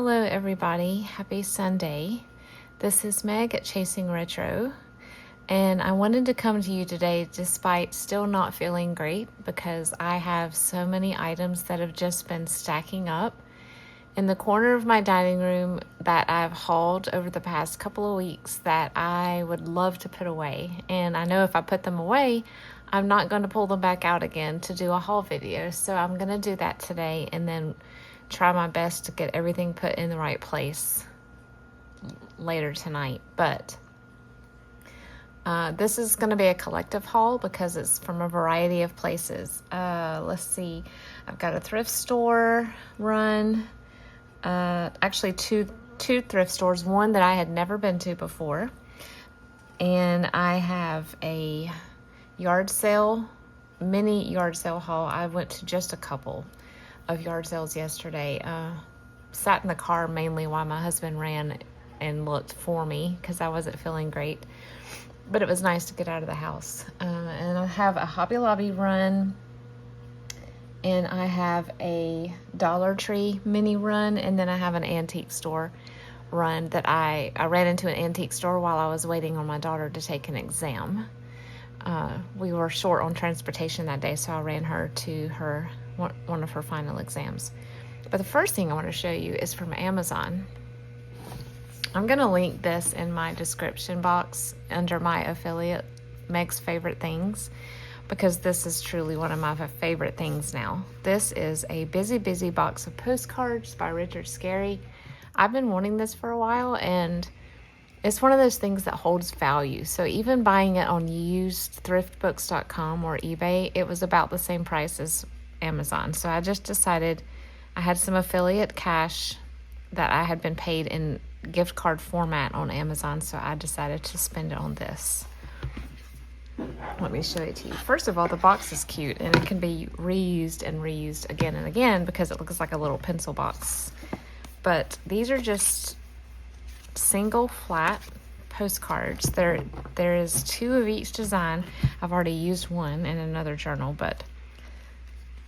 Hello everybody, happy Sunday. This is Meg at Chasing Retro, and I wanted to come to you today despite still not feeling great because I have so many items that have just been stacking up in the corner of my dining room that I've hauled over the past couple of weeks that I would love to put away. And I know if I put them away, I'm not going to pull them back out again to do a haul video. So I'm going to do that today and then try my best to get everything put in the right place later tonight. But this is going to be a collective haul because it's from a variety of places. Let's see. I've got a thrift store run. Actually two thrift stores, one that I had never been to before. And I have a yard sale, mini yard sale haul. I went to just a couple of yard sales yesterday. Sat in the car mainly while my husband ran and looked for me because I wasn't feeling great. But it was nice to get out of the house. And I have a Hobby Lobby run. And I have a Dollar Tree mini run. And then I have an antique store run that I ran into an antique store while I was waiting on my daughter to take an exam. We were short on transportation that day, so I ran her to one of her final exams. But the first thing I want to show you is from Amazon. I'm going to link this in my description box under my affiliate, Meg's Favorite Things, because this is truly one of my favorite things now. This is a busy box of postcards by Richard Scarry. I've been wanting this for a while, and it's one of those things that holds value. So even buying it on usedthriftbooks.com or eBay, it was about the same price as Amazon. So I just decided I had some affiliate cash that I had been paid in gift card format on Amazon. So I decided to spend it on this. Let me show it to you. First of all, the box is cute and it can be reused and reused again and again because it looks like a little pencil box. But these are just single flat postcards. There is two of each design. I've already used one in another journal, but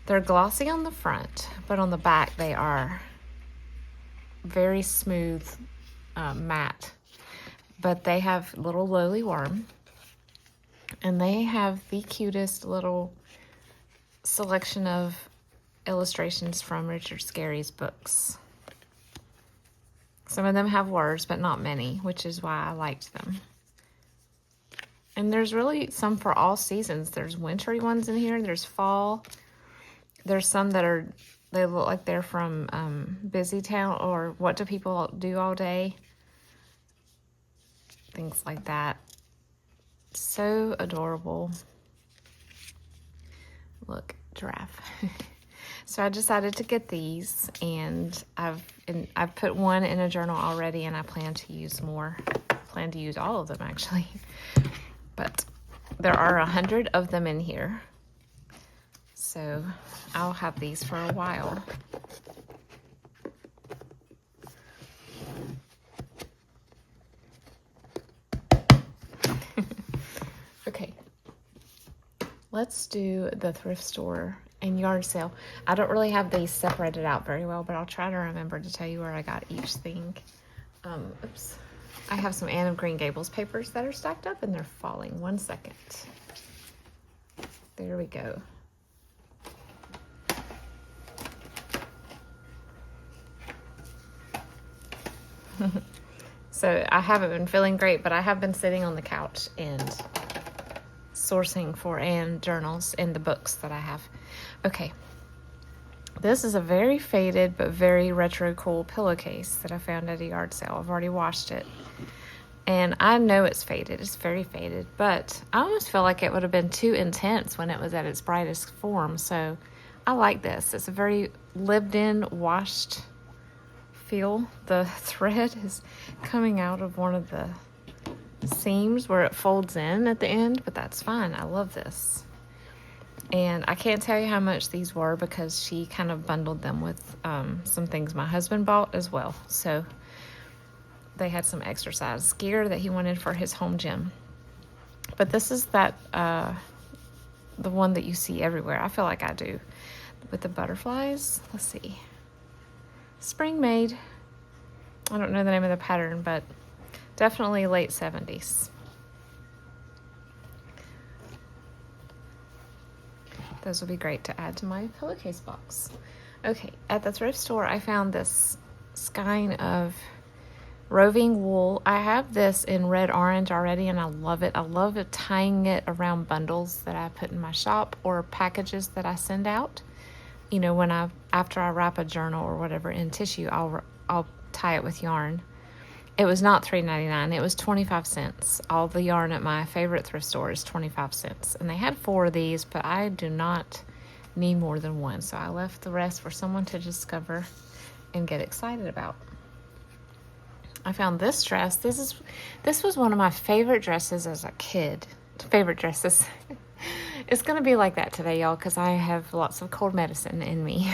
they're glossy on the front, but on the back they are very smooth, matte. But they have little lowly worm, and they have the cutest little selection of illustrations from Richard Scarry's books. Some of them have words, but not many, which is why I liked them. And there's really some for all seasons. There's wintry ones in here. There's fall. There's some that they look like they're from Busy Town or What Do People Do All Day? Things like that. So adorable. Look, giraffe. So I decided to get these, and I've put one in a journal already, and I plan to use more. I plan to use all of them actually, but there are 100 of them in here, so I'll have these for a while. Okay, let's do the thrift store and yard sale. I don't really have these separated out very well, but I'll try to remember to tell you where I got each thing. Oops. I have some Anne of Green Gables papers that are stacked up and they're falling. 1 second. There we go. So I haven't been feeling great, but I have been sitting on the couch and sourcing for Anne journals in the books that I have. Okay, this is a very faded but very retro cool pillowcase that I found at a yard sale. I've already washed it, and I know it's faded. It's very faded, but I almost feel like it would have been too intense when it was at its brightest form. So I like this. It's a very lived-in, washed feel. The thread is coming out of one of the seams where it folds in at the end, but that's fine. I love this. And I can't tell you how much these were because she kind of bundled them with some things my husband bought as well. So they had some exercise gear that he wanted for his home gym. But this is the one that you see everywhere. I feel like I do. With the butterflies. Let's see. Spring made. I don't know the name of the pattern, but definitely late 70s. Those will be great to add to my pillowcase box. Okay, at the thrift store, I found this skein of roving wool. I have this in red orange already, and I love it. I love it tying it around bundles that I put in my shop or packages that I send out. You know, after I wrap a journal or whatever in tissue, I'll tie it with yarn. It was not $3.99. It was 25 cents. All the yarn at my favorite thrift store is 25 cents. And they had 4 of these, but I do not need more than one. So I left the rest for someone to discover and get excited about. I found this dress. This was one of my favorite dresses as a kid. Favorite dresses. It's going to be like that today, y'all, because I have lots of cold medicine in me.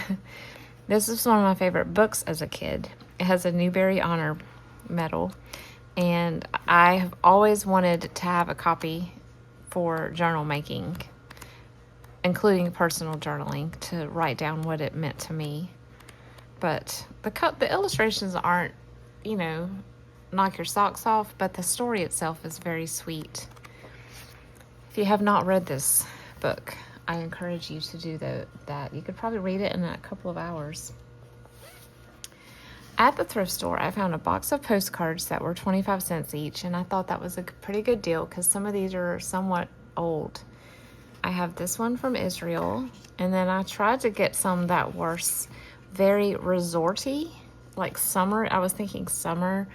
This is one of my favorite books as a kid. It has a Newbery Honor Medal, and I have always wanted to have a copy for journal making, including personal journaling, to write down what it meant to me. But the illustrations aren't, you know, knock your socks off, but the story itself is very sweet. If you have not read this book, I encourage you to do that. You could probably read it in a couple of hours. At the thrift store, I found a box of postcards that were 25 cents each, and I thought that was a pretty good deal because some of these are somewhat old. I have this one from Israel, and then I tried to get some that were very resorty, like summer. I was thinking summer,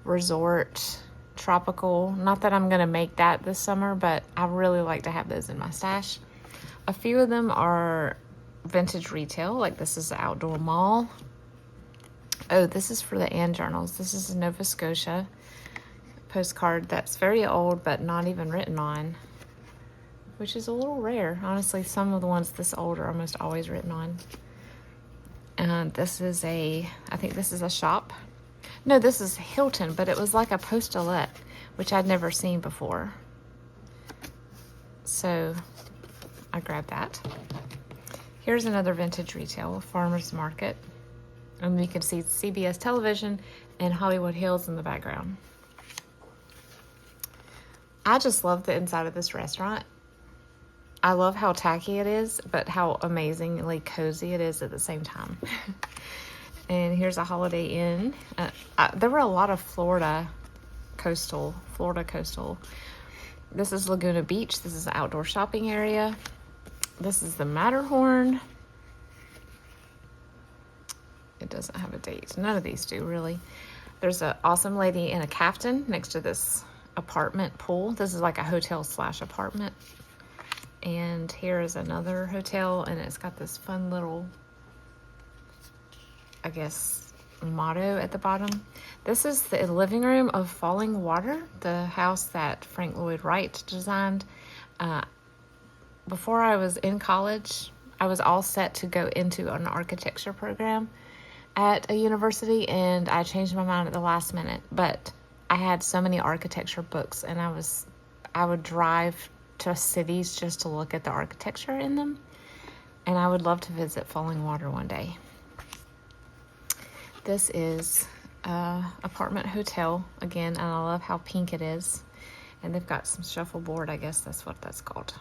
resort, tropical. Not that I'm going to make that this summer, but I really like to have those in my stash. A few of them are vintage retail, like this is the Outdoor Mall. Oh, this is for the Anne journals. This is a Nova Scotia postcard that's very old but not even written on, which is a little rare. Honestly, some of the ones this old are almost always written on. And this is I think this is a shop. No, this is Hilton, but it was like a postulette, which I'd never seen before. So I grabbed that. Here's another vintage retail, farmer's market. And you can see CBS television and Hollywood Hills in the background. I just love the inside of this restaurant. I love how tacky it is, but how amazingly cozy it is at the same time. And here's a Holiday Inn. There were a lot of Florida coastal. This is Laguna Beach. This is the outdoor shopping area. This is the Matterhorn. It doesn't have a date. None of these do, really. There's an awesome lady in a caftan next to this apartment pool. This is like a hotel / apartment. And here is another hotel, and it's got this fun little, I guess, motto at the bottom. This is the living room of Falling Water, the house that Frank Lloyd Wright designed. Before I was in college, I was all set to go into an architecture program at a university, and I changed my mind at the last minute. But I had so many architecture books, and I would drive to cities just to look at the architecture in them, and I would love to visit Falling Water one day. This is apartment hotel again, and I love how pink it is, and they've got some shuffleboard. I guess that's what that's called.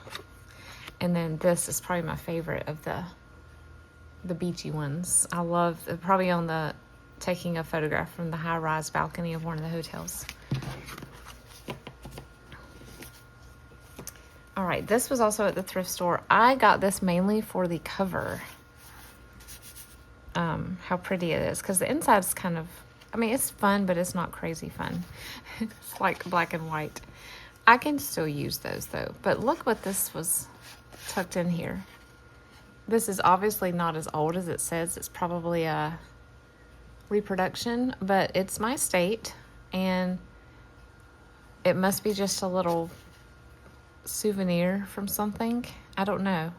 And then this is probably my favorite of the beachy ones. I love probably on the taking a photograph from the high-rise balcony of one of the hotels. All right, this was also at the thrift store. I got this mainly for the cover. How pretty it is, because the inside is kind of, I mean, it's fun, but it's not crazy fun. It's like black and white. I can still use those though, but look what this was tucked in here. This is obviously not as old as it says. It's probably a reproduction, but it's my state, and it must be just a little souvenir from something. I don't know,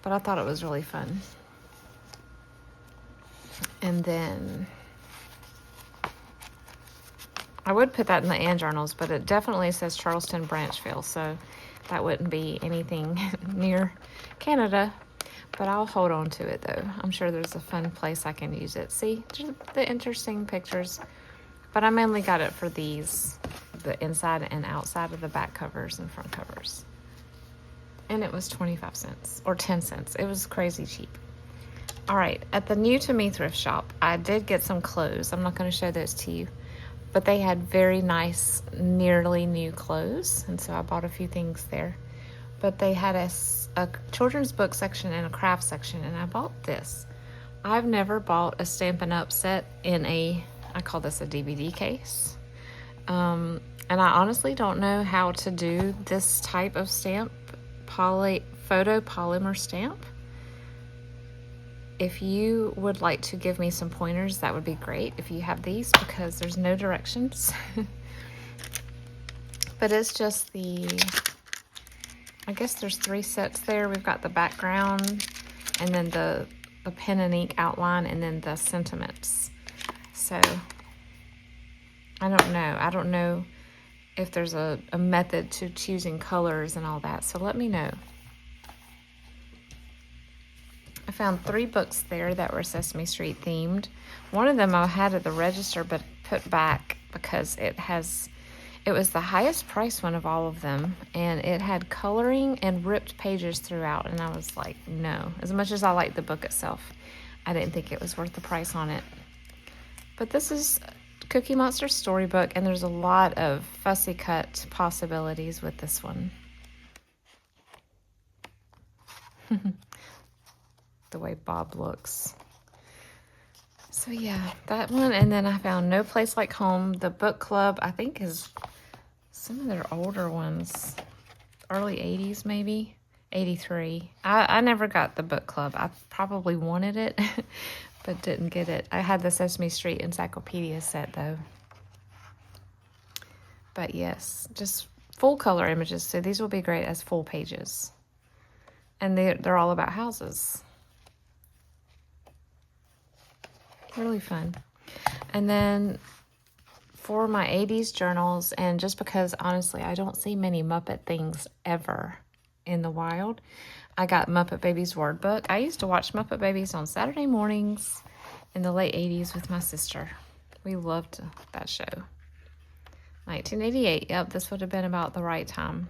but I thought it was really fun. And then I would put that in the Anne journals, but it definitely says Charleston Branchville, so that wouldn't be anything near Canada. But I'll hold on to it though. I'm sure there's a fun place I can use it. See, just the interesting pictures. But I mainly got it for these, the inside and outside of the back covers and front covers. And it was 25 cents or 10 cents. It was crazy cheap. All right, at the New to Me thrift shop, I did get some clothes. I'm not going to show those to you, but they had very nice, nearly new clothes. And so I bought a few things there. But they had a children's book section and a craft section, and I bought this. I've never bought a Stampin' Up set in I call this a DVD case. And I honestly don't know how to do this type of stamp, photo polymer stamp. If you would like to give me some pointers, that would be great if you have these, because there's no directions. But it's just I guess there's 3 sets there. We've got the background, and then the pen and ink outline, and then the sentiments. So I don't know if there's a method to choosing colors and all that. So let me know. I found 3 books there that were Sesame Street themed. One of them I had at the register but put back because it was the highest price one of all of them, and it had coloring and ripped pages throughout, and I was like, no. As much as I liked the book itself, I didn't think it was worth the price on it. But this is Cookie Monster Storybook, and there's a lot of fussy cut possibilities with this one. The way Bob looks. So yeah, that one. And then I found No Place Like Home. The book club, I think, is some of their older ones. Early 80s, maybe. 83. I never got the book club. I probably wanted it, but didn't get it. I had the Sesame Street Encyclopedia set, though. But yes, just full color images. So these will be great as full pages. And they're all about houses. Really fun. And then for my 80s journals, and just because honestly I don't see many Muppet things ever in the wild, I got Muppet Babies word book. I used to watch Muppet Babies on Saturday mornings in the late 80s with my sister. We loved that show. 1988. Yep, this would have been about the right time.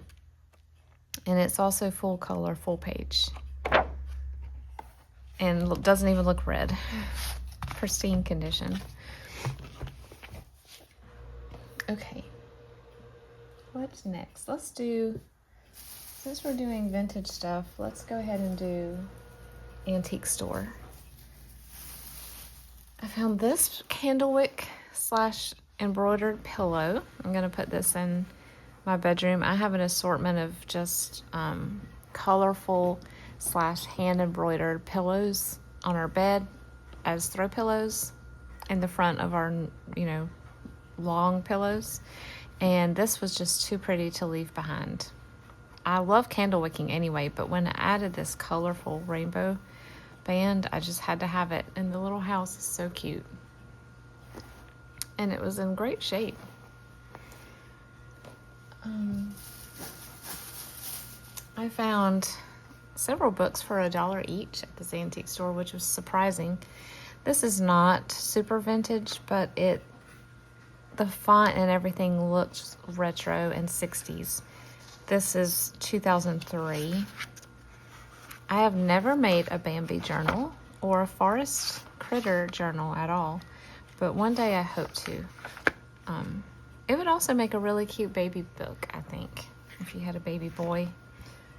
And it's also full color, full page. And doesn't even look red. Pristine condition. Okay, what's next? Let's do, since we're doing vintage stuff, let's go ahead and do antique store. I found this candlewick / embroidered pillow. I'm going to put this in my bedroom. I have an assortment of just colorful / hand embroidered pillows on our bed as throw pillows in the front of our, long pillows. And this was just too pretty to leave behind. I love candle wicking anyway, but when I added this colorful rainbow band, I just had to have it. And the little house is so cute. And it was in great shape. I found several books for $1 each at this antique store, which was surprising. This is not super vintage, but the font and everything looks retro and 60s. This is 2003. I have never made a Bambi journal or a forest critter journal at all, but one day I hope to. It would also make a really cute baby book, I think, if you had a baby boy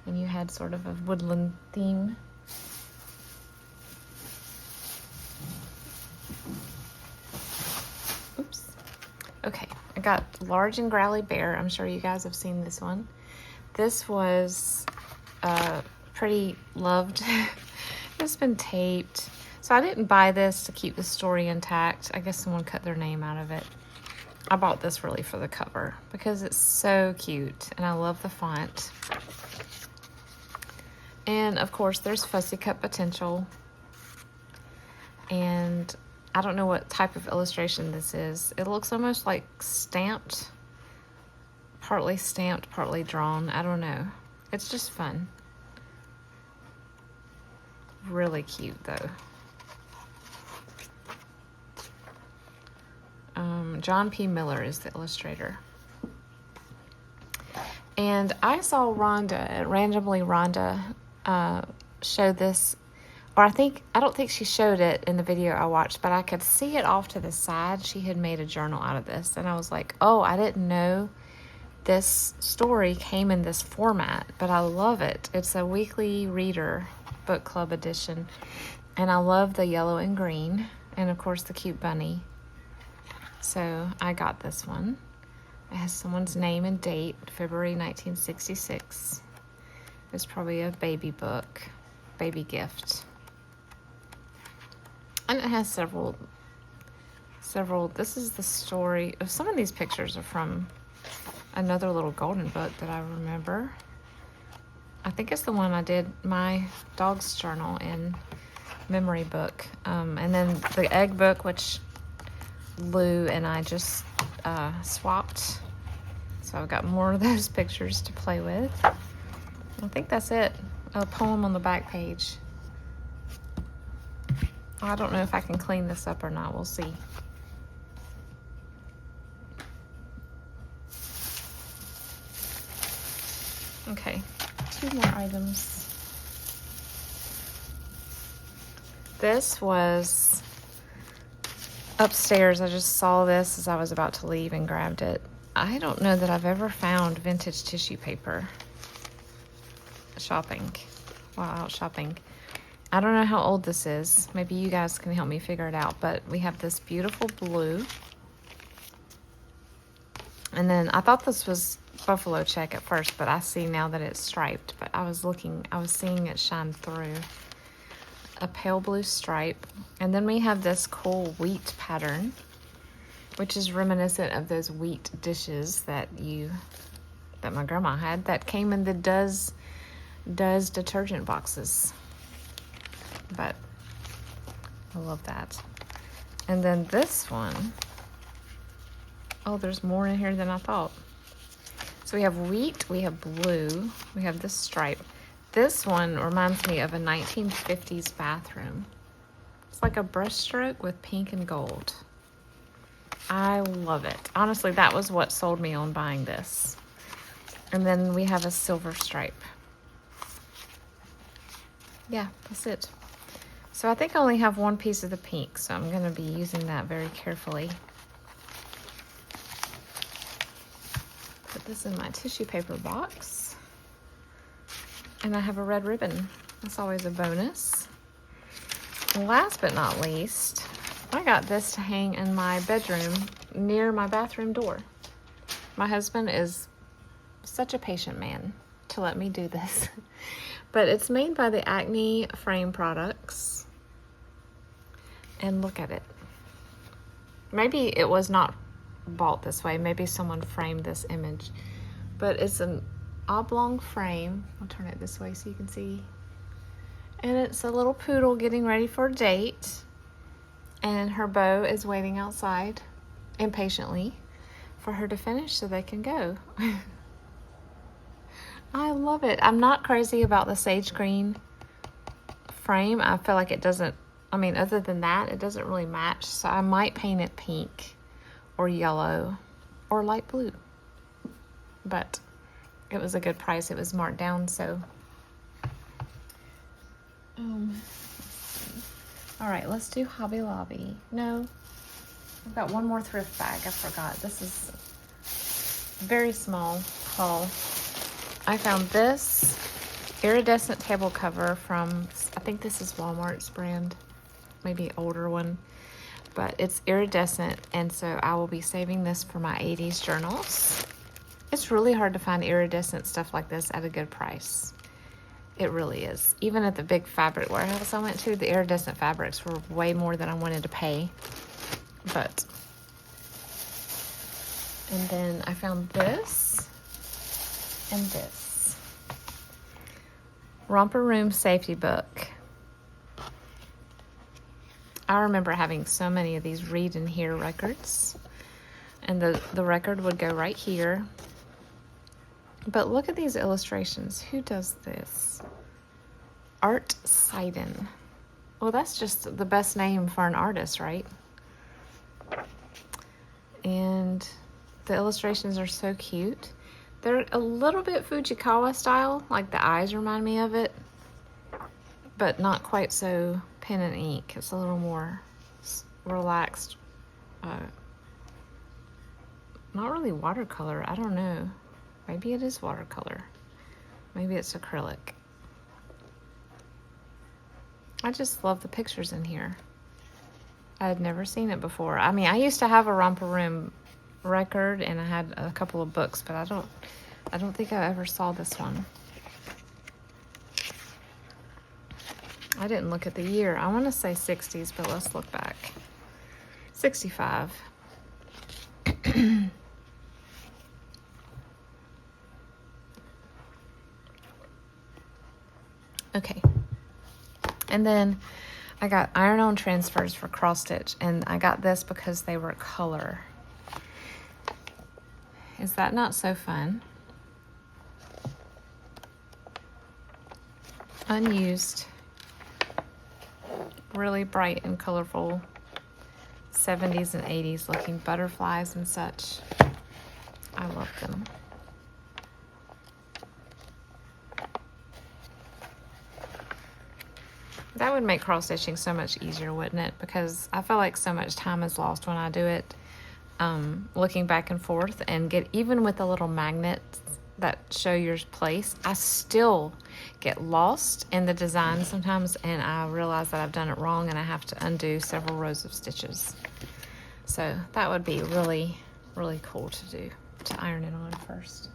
and you had sort of a woodland theme. Oops. Okay, I got Large and Growly Bear. I'm sure you guys have seen this one. This was pretty loved. It's been taped. So I didn't buy this to keep the story intact. I guess someone cut their name out of it. I bought this really for the cover because it's so cute and I love the font. And of course there's fussy cut potential. And I don't know what type of illustration this is. It looks almost like stamped, partly drawn. I don't know. It's just fun. really cute though. John P. Miller is the illustrator. And I saw randomly Rhonda show this, or I don't think she showed it in the video I watched, but I could see it off to the side. She had made a journal out of this, and I was like, oh, I didn't know this story came in this format, but I love it. It's a weekly reader book club edition, and I love the yellow and green, and of course the cute bunny. So I got this one. It has someone's name and date, February 1966. It's probably a baby book, baby gift. And it has several, this is the story of some of these pictures are from another little golden book that I remember. I think it's the one I did my dog's journal in memory book. And then the egg book, which Lou and I just swapped. So I've got more of those pictures to play with. I think that's it. A poem on the back page. I don't know if I can clean this up or not. We'll see. Okay, 2 more items. This was upstairs. I just saw this as I was about to leave and grabbed it. I don't know that I've ever found vintage tissue paper while out shopping. I don't know how old this is. Maybe you guys can help me figure it out, but we have this beautiful blue. And then I thought this was buffalo check at first, but I see now that it's striped. But I was seeing it shine through. A pale blue stripe. And then we have this cool wheat pattern, which is reminiscent of those wheat dishes that my grandma had that came in the Does detergent boxes. But I love that. And then this one, oh, there's more in here than I thought. So we have wheat, we have blue, we have this stripe. This one reminds me of a 1950s bathroom. It's like a brushstroke with pink and gold. I love it. Honestly, that was what sold me on buying this. And then we have a silver stripe. Yeah, that's it. So I think I only have one piece of the pink, so I'm going to be using that very carefully. Put this in my tissue paper box. And I have a red ribbon. That's always a bonus. And last but not least, I got this to hang in my bedroom near my bathroom door. My husband is such a patient man to let me do this. But it's made by the Acne Frame Products. And look at it. Maybe it was not bought this way. Maybe someone framed this image. But it's an oblong frame. I'll turn it this way so you can see. And it's a little poodle getting ready for a date. And her beau is waiting outside impatiently for her to finish so they can go. I love it. I'm not crazy about the sage green frame. I feel like it doesn't, other than that, it doesn't really match. So I might paint it pink or yellow or light blue. But it was a good price. It was marked down, so. All right, let's do Hobby Lobby. No, I've got one more thrift bag. I forgot. This is a very small haul. I found this iridescent table cover from, I think this is Walmart's brand, maybe older one, but it's iridescent, and so I will be saving this for my 80s journals. It's really hard to find iridescent stuff like this at a good price. It really is. Even at the big fabric warehouse I went to, the iridescent fabrics were way more than I wanted to pay. But, and then I found this and this. Romper Room safety book. I remember having so many of these read and hear records. And the record would go right here. But look at these illustrations. Who does this? Art Seiden. Well, that's just the best name for an artist, right? And the illustrations are so cute. They're a little bit Fujikawa style, like the eyes remind me of it, but not quite so pen and ink. It's a little more relaxed. Not really watercolor, I don't know. Maybe it is watercolor. Maybe it's acrylic. I just love the pictures in here. I had never seen it before. I mean, I used to have a Romper Room record and I had a couple of books, but I don't think I ever saw this one. I didn't look at the year. I want to say 60s, but let's look back. 65. Okay. And then I got iron-on transfers for cross stitch, and I got this because they were color. Is that not so fun? Unused, really bright and colorful 70s and 80s looking butterflies and such. I love them. That would make cross stitching so much easier, wouldn't it? Because I feel like so much time is lost when I do it, looking back and forth, and even with the little magnets that show your place, I still get lost in the design sometimes, and I realize that I've done it wrong and I have to undo several rows of stitches. So that would be really, really cool to do, to iron it on first.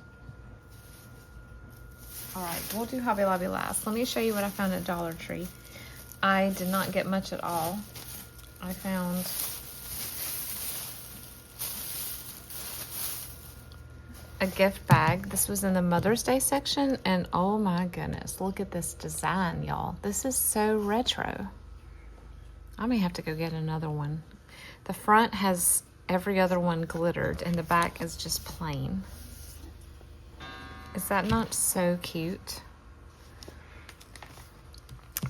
All right, we'll do Hobby Lobby last. Let me show you what I found at Dollar Tree. I did not get much at all. I found a gift bag. This was in the Mother's Day section, and oh my goodness, look at this design, y'all. This is so retro. I may have to go get another one. The front has every other one glittered, and the back is just plain. Is that not so cute?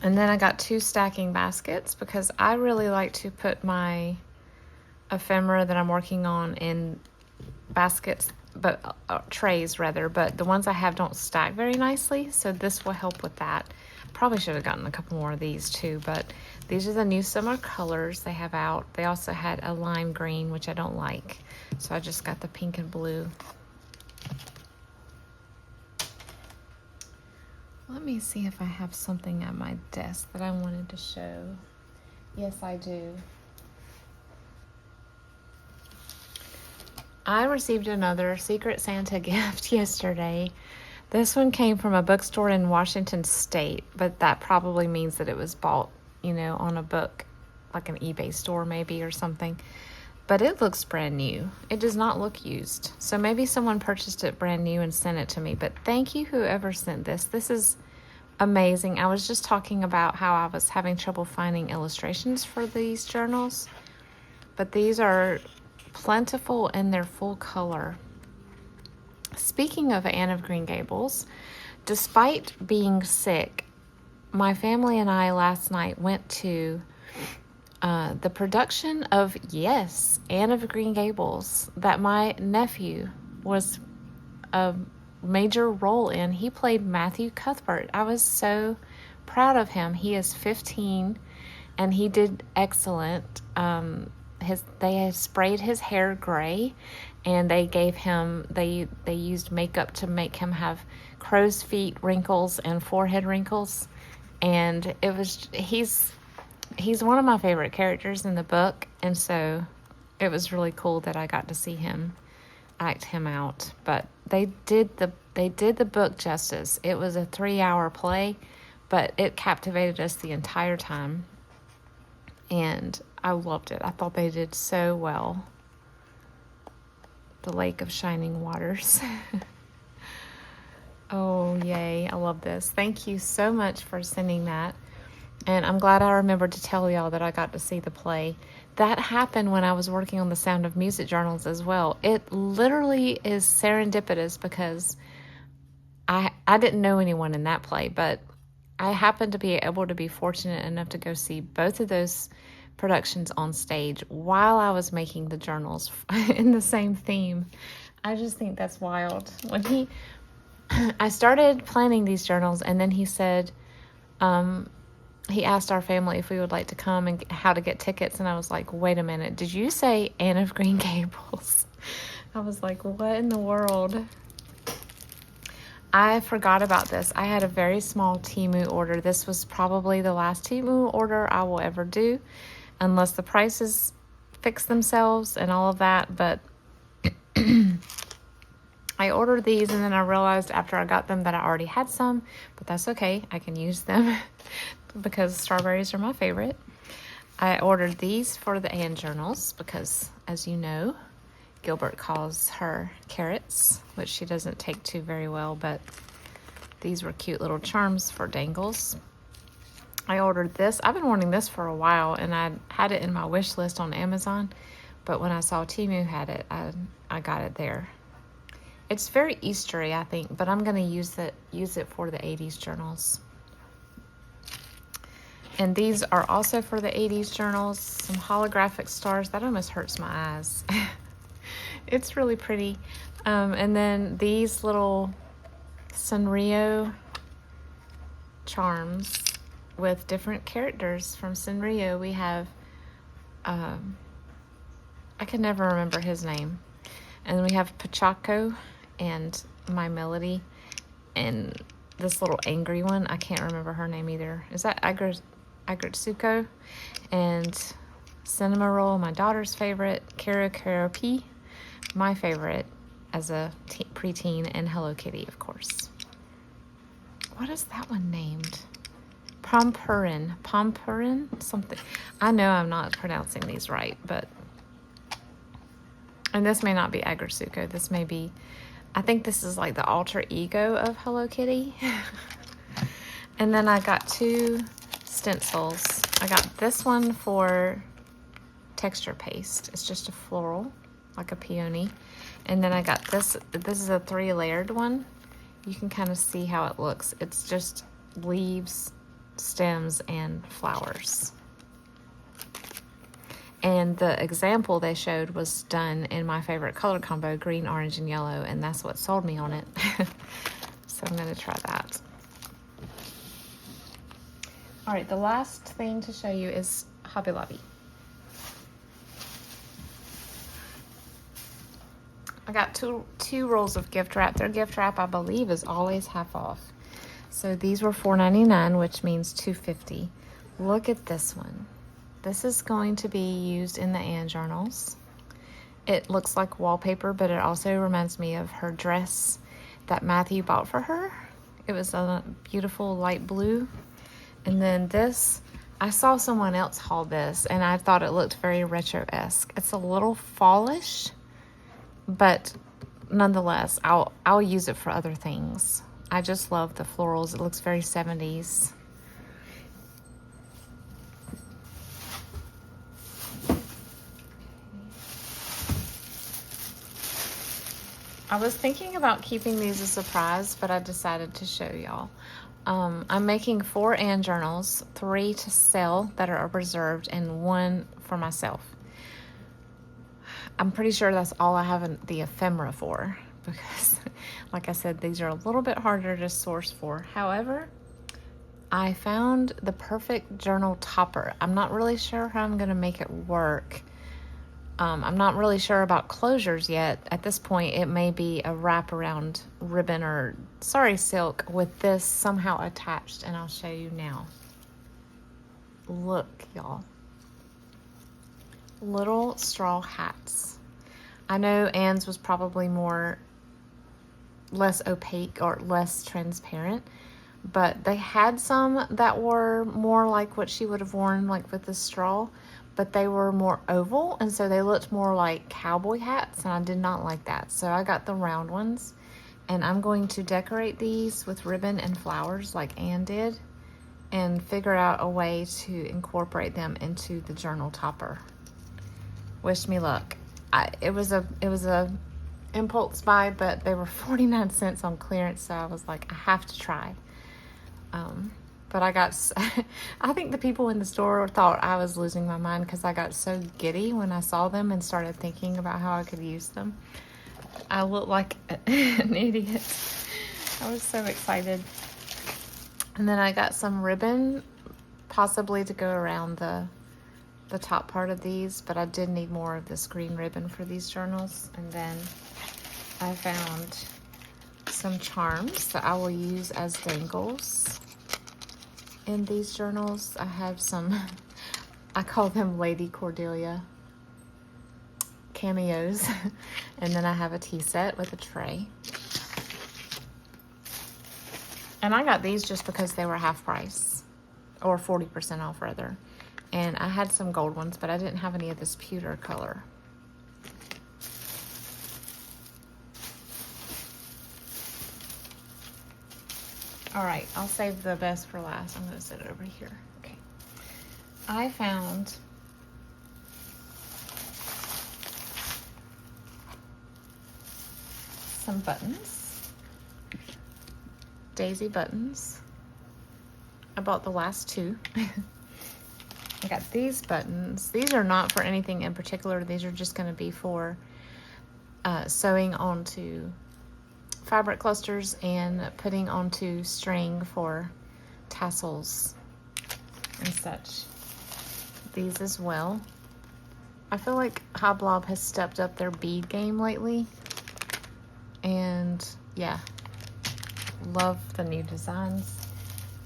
And then I got 2 stacking baskets because I really like to put my ephemera that I'm working on in baskets, but trays rather, but the ones I have don't stack very nicely, so this will help with that. Probably should have gotten a couple more of these too, but these are the new summer colors they have out. They also had a lime green, which I don't like, so I just got the pink and blue. Let me see if I have something at my desk that I wanted to show. Yes, I do. I received another Secret Santa gift yesterday. This one came from a bookstore in Washington State, but that probably means that it was bought, you know, on a book, like an eBay store maybe or something. But it looks brand new. It does not look used. So maybe someone purchased it brand new and sent it to me. But thank you whoever sent this. This is amazing. I was just talking about how I was having trouble finding illustrations for these journals. But these are plentiful in their full color. Speaking of Anne of Green Gables, despite being sick, my family and I last night went to the production of, yes, Anne of Green Gables, that my nephew was a major role in. He played Matthew Cuthbert. I was so proud of him. He is 15 and he did excellent. They had sprayed his hair gray, and they gave him, they used makeup to make him have crow's feet wrinkles and forehead wrinkles, and it was, he's one of my favorite characters in the book, and so it was really cool that I got to see him act him out. But they did the book justice. It was a 3-hour play, but it captivated us the entire time, and I loved it. I thought they did so well. The Lake of Shining Waters. Oh, yay. I love this. Thank you so much for sending that. And I'm glad I remembered to tell y'all that I got to see the play. That happened when I was working on the Sound of Music journals as well. It literally is serendipitous because I didn't know anyone in that play, but I happened to be able to be fortunate enough to go see both of those productions on stage while I was making the journals in the same theme. I just think that's wild. When I started planning these journals, and then he said, he asked our family if we would like to come and how to get tickets. And I was like, wait a minute, did you say Anne of Green Gables? I was like, what in the world? I forgot about this. I had a very small Teimu order. This was probably the last Teimu order I will ever do, unless the prices fix themselves and all of that. But I ordered these, and then I realized after I got them that I already had some, but that's okay. I can use them because strawberries are my favorite. I ordered these for the Anne journals because, as you know, Gilbert calls her carrots, which she doesn't take to very well, but these were cute little charms for dangles. I ordered this. I've been wanting this for a while, and I had it in my wish list on Amazon, but when I saw Teimu had it, I got it there. It's very Eastery, I think, but I'm going to use it for the 80s journals. And these are also for the 80s journals, some holographic stars. That almost hurts my eyes. It's really pretty. And then these little Sanrio charms with different characters from Sanrio. We have, I can never remember his name. And we have Pachaco and My Melody and this little angry one. I can't remember her name either. Is that Agritsuko? And Cinema Roll, my daughter's favorite. Kara P, my favorite as a preteen, and Hello Kitty, of course. What is that one named? Pompurin, something. I know I'm not pronouncing these right, but, and this may not be Agritsuko. This may be, I think this is like the alter ego of Hello Kitty. And then I got two stencils. I got this one for texture paste. It's just a floral, like a peony. And then I got this. This is a 3-layered one. You can kind of see how it looks. It's just leaves, stems, and flowers. And the example they showed was done in my favorite color combo, green, orange, and yellow, and that's what sold me on it. So I'm going to try that. All right, the last thing to show you is Hobby Lobby. I got two rolls of gift wrap. Their gift wrap, I believe, is always half off. So these were $4.99, which means $2.50. Look at this one. This is going to be used in the Anne journals. It looks like wallpaper, but it also reminds me of her dress that Matthew bought for her. It was a beautiful light blue. And then this, I saw someone else haul this, and I thought it looked very retro-esque. It's a little fallish, but nonetheless, I'll use it for other things. I just love the florals. It looks very 70s. I was thinking about keeping these a surprise, but I decided to show y'all. I'm making 4 Anne journals, 3 to sell that are reserved, and 1 for myself. I'm pretty sure that's all I have the ephemera for, because like I said, these are a little bit harder to source for. However, I found the perfect journal topper. I'm not really sure how I'm going to make it work. I'm not really sure about closures yet. At this point, it may be a wraparound ribbon or silk with this somehow attached, and I'll show you now. Look, y'all. Little straw hats. I know Anne's was probably less opaque or less transparent, but they had some that were more like what she would have worn, like with the straw, but they were more oval, and so they looked more like cowboy hats, and I did not like that. So I got the round ones, and I'm going to decorate these with ribbon and flowers like Anne did, and figure out a way to incorporate them into the journal topper. Wish me luck. It was a impulse buy, but they were 49 cents on clearance, so I was like, I have to try. But but I think the people in the store thought I was losing my mind because I got so giddy when I saw them and started thinking about how I could use them. I looked like an idiot. I was so excited. And then I got some ribbon, possibly to go around the top part of these, but I did need more of this green ribbon for these journals. And then I found some charms that I will use as dangles in these journals. I have some, I call them Lady Cordelia cameos. And then I have a tea set with a tray. And I got these just because they were half price, or 40% off rather. And I had some gold ones, but I didn't have any of this pewter color. All right, I'll save the best for last. I'm gonna set it over here. Okay. I found some buttons, daisy buttons. I bought the last two. I got these buttons. These are not for anything in particular. These are just going to be for sewing onto fabric clusters and putting onto string for tassels and such. These as well. I feel like Hoblob has stepped up their bead game lately. And yeah, love the new designs.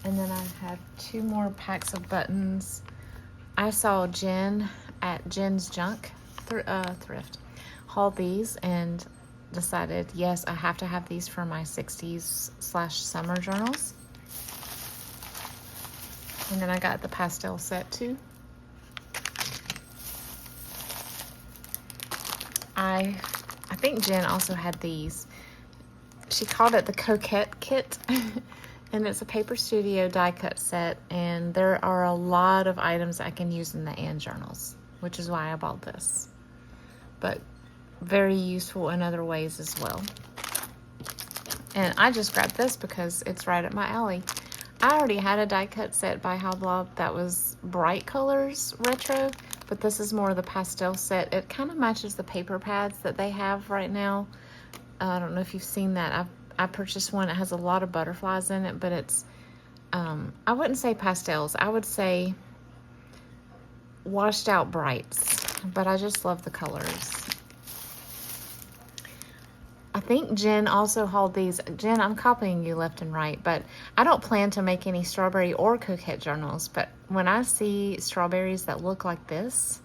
And then I have 2 more packs of buttons. I saw Jen at Jen's Junk Thrift haul these and decided, yes, I have to have these for my 60s/summer journals. And then I got the pastel set too. I think Jen also had these. She called it the Coquette Kit. And it's a Paper Studio die cut set, and there are a lot of items I can use in the Anne journals, which is why I bought this. But very useful in other ways as well. And I just grabbed this because it's right up my alley. I already had a die cut set by Hoblob that was bright colors retro, but this is more of the pastel set. It kind of matches the paper pads that they have right now. I don't know if you've seen that. I purchased one. It has a lot of butterflies in it, but it's, I wouldn't say pastels. I would say washed out brights, but I just love the colors. I think Jen also hauled these. Jen, I'm copying you left and right, but I don't plan to make any strawberry or coquette journals, but when I see strawberries that look like this,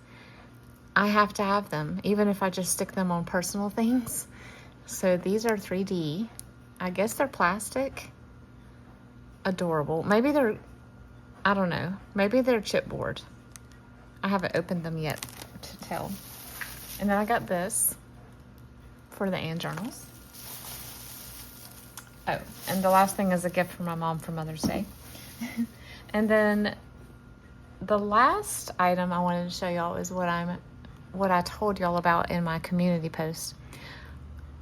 I have to have them, even if I just stick them on personal things. So these are 3D. I guess they're plastic. Adorable. Maybe they're, I don't know. Maybe they're chipboard. I haven't opened them yet to tell. And then I got this for the Anne journals. Oh, and the last thing is a gift from my mom for Mother's Day. And then the last item I wanted to show y'all is what I told y'all about in my community post.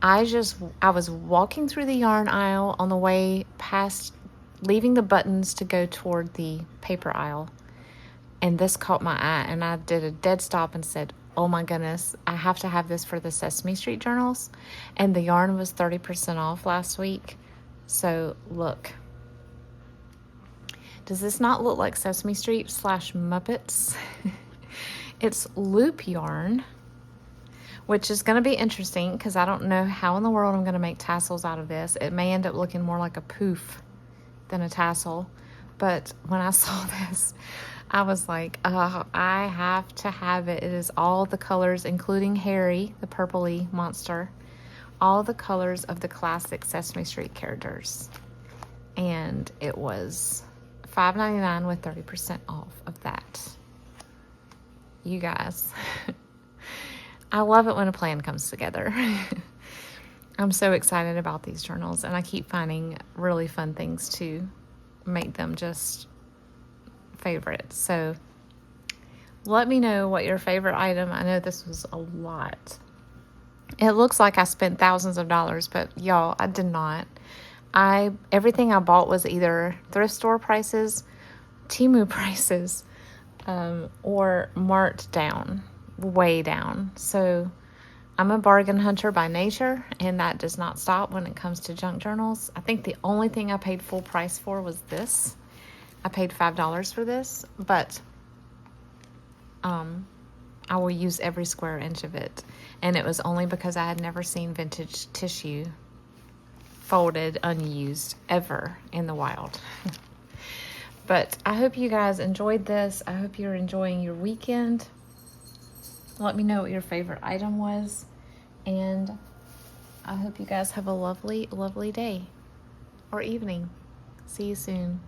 I was walking through the yarn aisle on the way past, leaving the buttons to go toward the paper aisle. And this caught my eye, and I did a dead stop and said, oh my goodness, I have to have this for the Sesame Street journals. And the yarn was 30% off last week. So look. Does this not look like Sesame Street / Muppets? It's loop yarn, which is going to be interesting because I don't know how in the world I'm going to make tassels out of this. It may end up looking more like a poof than a tassel. But when I saw this, I was like, oh, I have to have it. It is all the colors, including Harry, the purpley monster, all the colors of the classic Sesame Street characters. And it was $5.99 with 30% off of that. You guys, I love it when a plan comes together. I'm so excited about these journals, and I keep finding really fun things to make them just favorites. So let me know what your favorite item. I know this was a lot. It looks like I spent thousands of dollars, but y'all, I did not. Everything I bought was either thrift store prices Teimu prices or marked down, way down. So I'm a bargain hunter by nature, and that does not stop when it comes to junk journals. I think the only thing I paid full price for was this. I paid $5 for this, but I will use every square inch of it. And it was only because I had never seen vintage tissue folded unused ever in the wild. But I hope you guys enjoyed this. I hope you're enjoying your weekend. Let me know what your favorite item was. And I hope you guys have a lovely, lovely day or evening. See you soon.